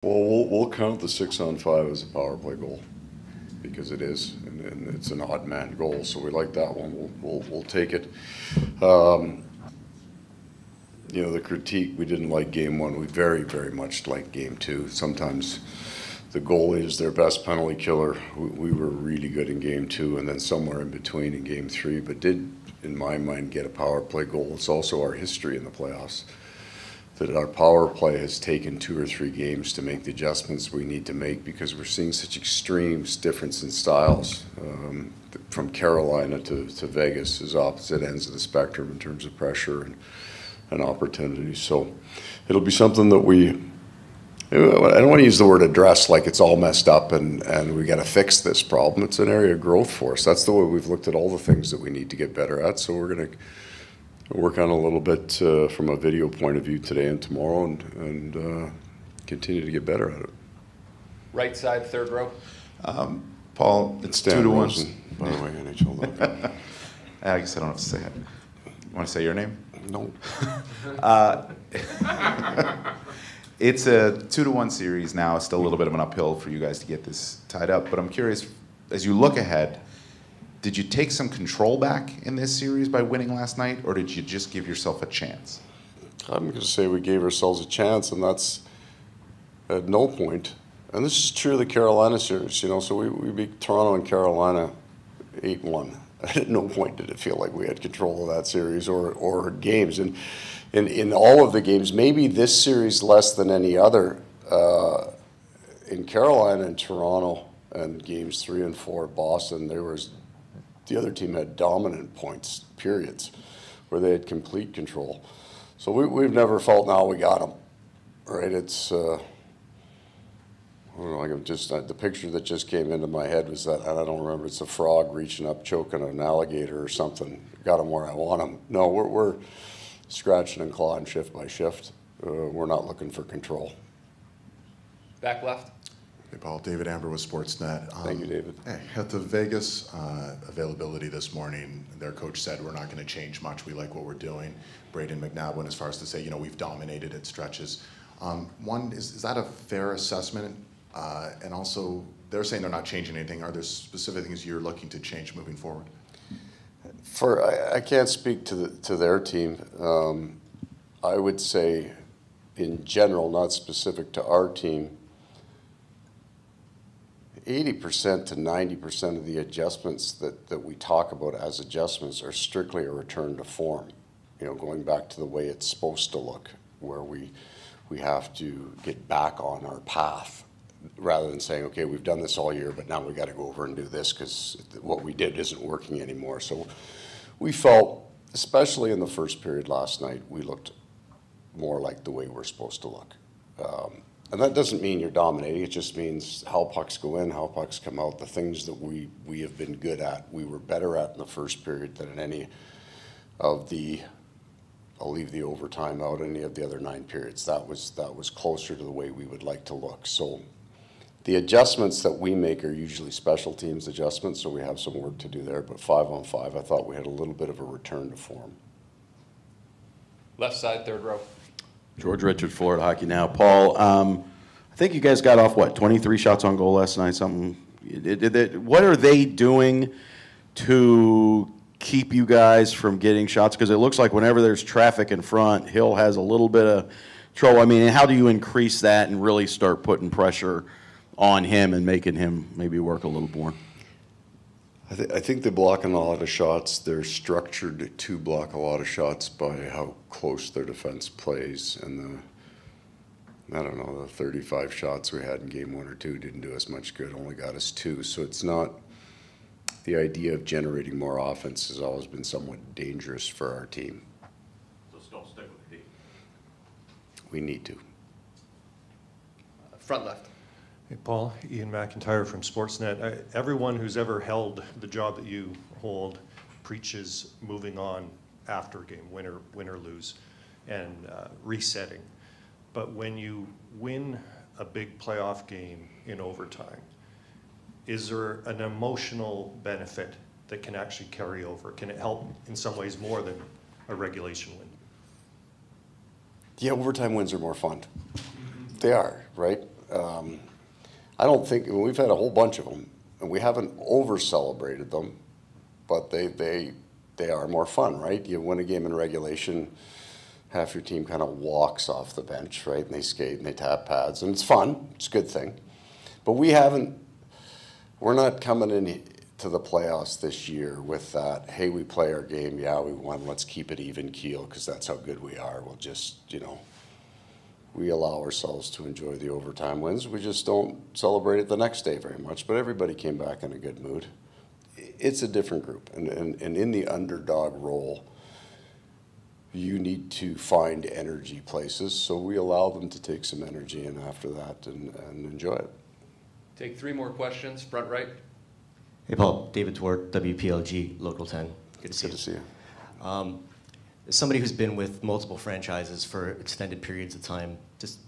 Well, we'll count the 6-on-5 as a power play goal because it is, and it's an odd man goal, so we like that one. We'll take it. You know, the critique, we didn't like game one. We very, very much liked game two. Sometimes the goalie is their best penalty killer. We were really good in game two, and then somewhere in between in game three, but did, in my mind, get a power play goal. It's also our history in the playoffs, that our power play has taken 2 or 3 games to make the adjustments we need to make because we're seeing such extreme difference in styles. From Carolina to Vegas is opposite ends of the spectrum in terms of pressure and opportunity. So it'll be something that I don't want to use the word address like it's all messed up and we got to fix this problem. It's an area of growth for us. That's the way we've looked at all the things that we need to get better at. So we're going to work on a little bit from a video point of view today and tomorrow and continue to get better at it. Right side, third row. Paul, it's 2-1. By the way, NHL. I guess I don't have to say it. You want to say your name? No. It's a 2-1 series now. It's still a little bit of an uphill for you guys to get this tied up. But I'm curious, as you look ahead, did you take some control back in this series by winning last night, or did you just give yourself a chance? I'm going to say we gave ourselves a chance, and that's at no point. And this is true of the Carolina series, you know. So we beat Toronto and Carolina 8-1. At no point did it feel like we had control of that series or games. And in all of the games, maybe this series less than any other, in Carolina and Toronto and games 3 and 4 at Boston, the other team had dominant points, periods, where they had complete control. So we've never felt now we got them, right? It's, I don't know, like the picture that just came into my head was that, and I don't remember, it's a frog reaching up, choking an alligator or something. Got him where I want him. No, we're scratching and clawing shift by shift. We're not looking for control. Back left. Hey, Paul. David Amber with Sportsnet. Thank you, David. Hey, at the Vegas availability this morning, their coach said we're not going to change much. We like what we're doing. Braden McNabb went as far as to say, you know, we've dominated at stretches. One, is that a fair assessment? And also, they're saying they're not changing anything. Are there specific things you're looking to change moving forward? I can't speak to their team. I would say, in general, not specific to our team, 80% to 90% of the adjustments that we talk about as adjustments are strictly a return to form. You know, going back to the way it's supposed to look, where we have to get back on our path, rather than saying, okay, we've done this all year, but now we got to go over and do this because what we did isn't working anymore. So we felt, especially in the first period last night, we looked more like the way we're supposed to look. And that doesn't mean you're dominating. It just means how pucks go in, how pucks come out, the things that we have been good at. We were better at in the first period than in any of the, I'll leave the overtime out, any of the other 9 periods. That was closer to the way we would like to look. So the adjustments that we make are usually special teams adjustments, so we have some work to do there. But 5-on-5, I thought we had a little bit of a return to form. Left side, third row. George Richard, Floridahockeynow. Paul, I think you guys got off, what, 23 shots on goal last night, something? What are they doing to keep you guys from getting shots? Because it looks like whenever there's traffic in front, Hill has a little bit of trouble. I mean, how do you increase that and really start putting pressure on him and making him maybe work a little more? I think they're blocking a lot of shots. They're structured to block a lot of shots by how close their defense plays. And the 35 shots we had in game 1 or 2 didn't do us much good, only got us 2. So it's not, the idea of generating more offense has always been somewhat dangerous for our team. So still stick with D. We need to. Front left. Hey, Paul, Ian McIntyre from Sportsnet. Everyone who's ever held the job that you hold preaches moving on after a game, win or lose, and resetting. But when you win a big playoff game in overtime, is there an emotional benefit that can actually carry over? Can it help in some ways more than a regulation win? Yeah, overtime wins are more fun. They are, right? I don't think, we've had a whole bunch of them, and we haven't over-celebrated them, but they are more fun, right? You win a game in regulation, half your team kind of walks off the bench, right? And they skate and they tap pads, and it's fun. It's a good thing. But we're not coming in to the playoffs this year with that, hey, we play our game, yeah, we won, let's keep it even keel because that's how good we are. We'll just, we allow ourselves to enjoy the overtime wins. We just don't celebrate it the next day very much, but everybody came back in a good mood. It's a different group, and in the underdog role, you need to find energy places, so we allow them to take some energy in after that and enjoy it. Take 3 more questions, front right. Hey, Paul. David Twart, WPLG, Local 10. Good to see you. As somebody who's been with multiple franchises for extended periods of time, just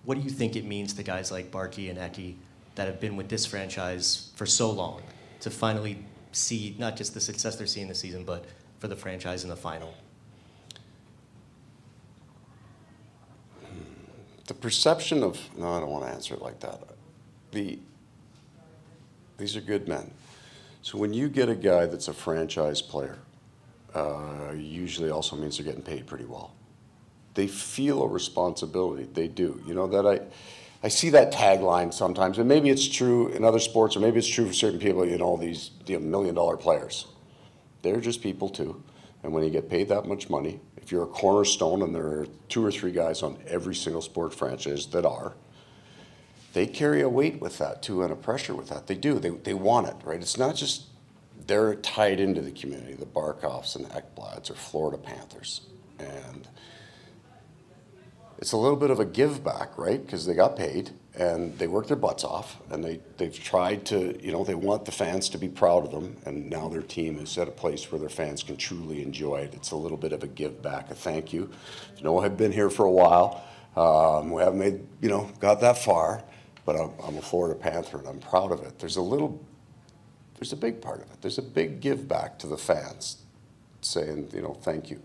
what do you think it means to guys like Barkey and Eki that have been with this franchise for so long to finally see not just the success they're seeing this season, but for the franchise in the final? The perception of, no, I don't want to answer it like that. These are good men. So when you get a guy that's a franchise player, usually also means they're getting paid pretty well. They feel a responsibility. They do. That I see that tagline sometimes, and maybe it's true in other sports, or maybe it's true for certain people, these $1 million players. They're just people too. And when you get paid that much money, if you're a cornerstone, and there are 2 or 3 guys on every single sport franchise that are, they carry a weight with that too, and a pressure with that. They do. They want it, right? It's not just they're tied into the community, the Barkovs and Ekblads or Florida Panthers. And it's a little bit of a give back, right? Because they got paid and they worked their butts off, and they've tried to, they want the fans to be proud of them, and now their team is at a place where their fans can truly enjoy it. It's a little bit of a give back, a thank you. I've been here for a while. We haven't made, got that far, but I'm a Florida Panther and I'm proud of it. There's a big part of it. There's a big give back to the fans saying, thank you.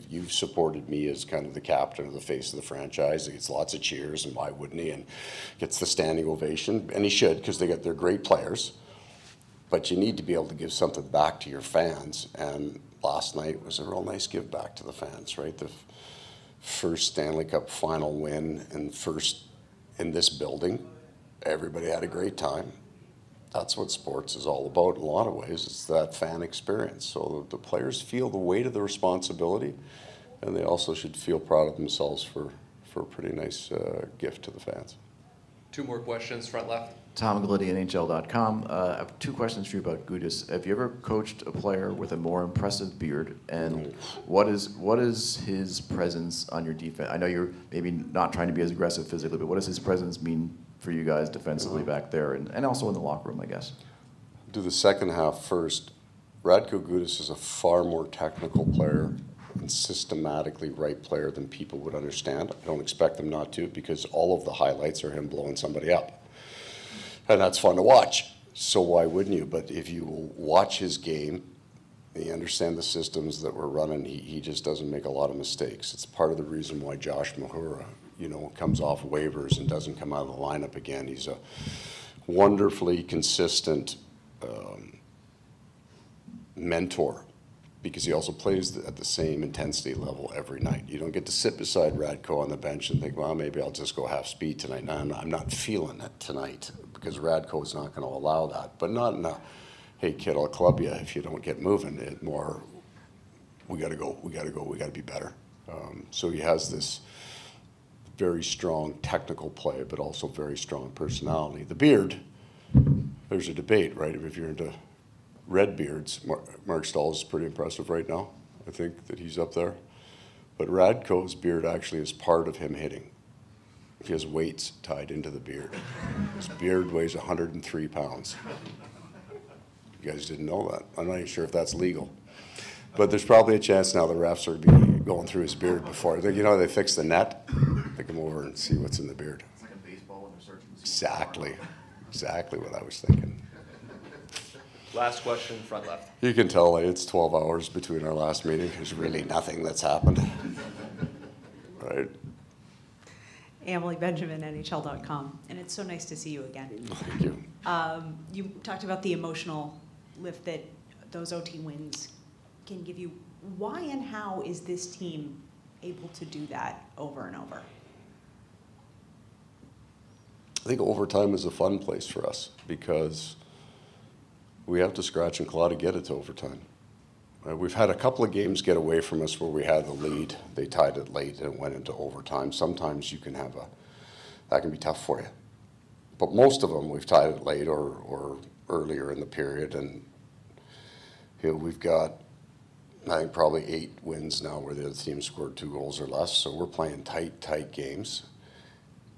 You've supported me as kind of the captain of the face of the franchise. He gets lots of cheers, and why wouldn't he? And gets the standing ovation, and he should, because they're great players. But you need to be able to give something back to your fans, and last night was a real nice give back to the fans, right? The first Stanley Cup Final win, and first in this building. Everybody had a great time. That's what sports is all about in a lot of ways. It's that fan experience. So the players feel the weight of the responsibility, and they also should feel proud of themselves for a pretty nice gift to the fans. 2 more questions, front left. Tom Gliddy, NHL.com. I have 2 questions for you about Gudas. Have you ever coached a player with a more impressive beard? And what is his presence on your defense? I know you're maybe not trying to be as aggressive physically, but what does his presence mean for you guys defensively back there, and also in the locker room, I guess? Do the second half first. Radko Gudas is a far more technical player and systematically right player than people would understand. I don't expect them not to, because all of the highlights are him blowing somebody up. And that's fun to watch. So why wouldn't you? But if you watch his game, you understand the systems that we're running, he just doesn't make a lot of mistakes. It's part of the reason why Josh Mahura, comes off waivers and doesn't come out of the lineup again. He's a wonderfully consistent mentor, because he also plays at the same intensity level every night. You don't get to sit beside Radko on the bench and think, well, maybe I'll just go half speed tonight. No, I'm not feeling it tonight, because Radko is not going to allow that. But not in a, hey, kid, I'll club you if you don't get moving. It more, we got to go, we got to be better. So he has this very strong technical play, but also very strong personality. The beard, there's a debate, right? If you're into red beards, Mark Stahl is pretty impressive right now. I think that he's up there. But Radko's beard actually is part of him hitting. He has weights tied into the beard. His beard weighs 103 pounds. You guys didn't know that. I'm not even sure if that's legal. But there's probably a chance now the refs are going through his beard before. They fix the net. They come over and see what's in the beard. It's like a baseball when they're searching. Exactly what I was thinking. Last question, front left. You can tell it's 12 hours between our last meeting. There's really nothing that's happened. Right? Emily Benjamin, NHL.com, and it's so nice to see you again. Thank you. You talked about the emotional lift that those OT wins can give you. Why and how is this team able to do that over and over? I think overtime is a fun place for us because we have to scratch and claw to get it to overtime. We've had a couple of games get away from us where we had the lead. They tied it late and it went into overtime. Sometimes you can have that can be tough for you. But most of them we've tied it late or earlier in the period. And we've got, I think, probably 8 wins now where the other team scored 2 goals or less. So we're playing tight games.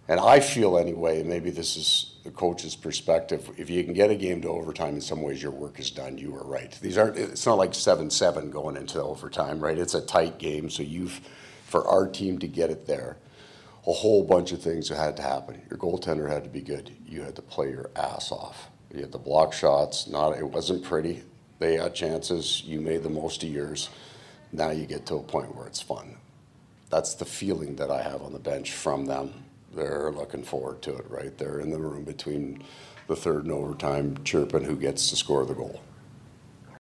And I feel anyway, maybe this is the coach's perspective, if you can get a game to overtime, in some ways your work is done. You were right. It's not like 7-7 going into overtime, right? It's a tight game, so for our team to get it there, a whole bunch of things had to happen. Your goaltender had to be good. You had to play your ass off. You had to block shots. It wasn't pretty. They had chances. You made the most of yours. Now you get to a point where it's fun. That's the feeling that I have on the bench from them. They're looking forward to it, right? They're in the room between the third and overtime chirping who gets to score the goal.